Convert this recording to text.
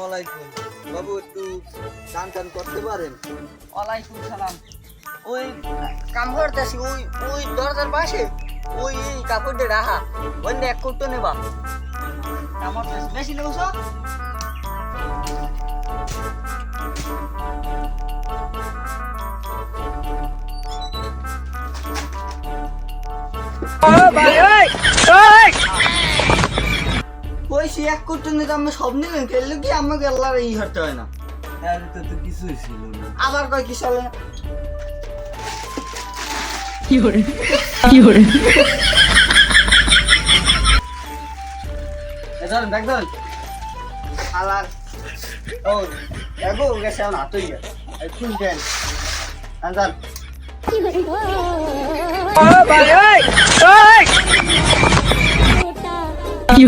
আলাইকুম বাবু, একটু টান টান করতে পারেন? ওয়ালাইকুম সালাম। ওই কাম করতেছি, ওই ওই দরজার পাশে ওই কাপড় দিয়ে রাখা, ওই এক কোটো নেবা কাম করতেছি। বেশি নেবছ? ওই সে এক কোটো নিতে আমরা সব নিলেন, খেললে কি আমাকে আল্লাহর ই হতে হয় না? তো কিছুই ছিল না। আবার কয় কি চলে? ধরেন দেখ ধরেন আলার ও দেখো গেছে এখন হাতই গেছে একটু দেন আনজান। কি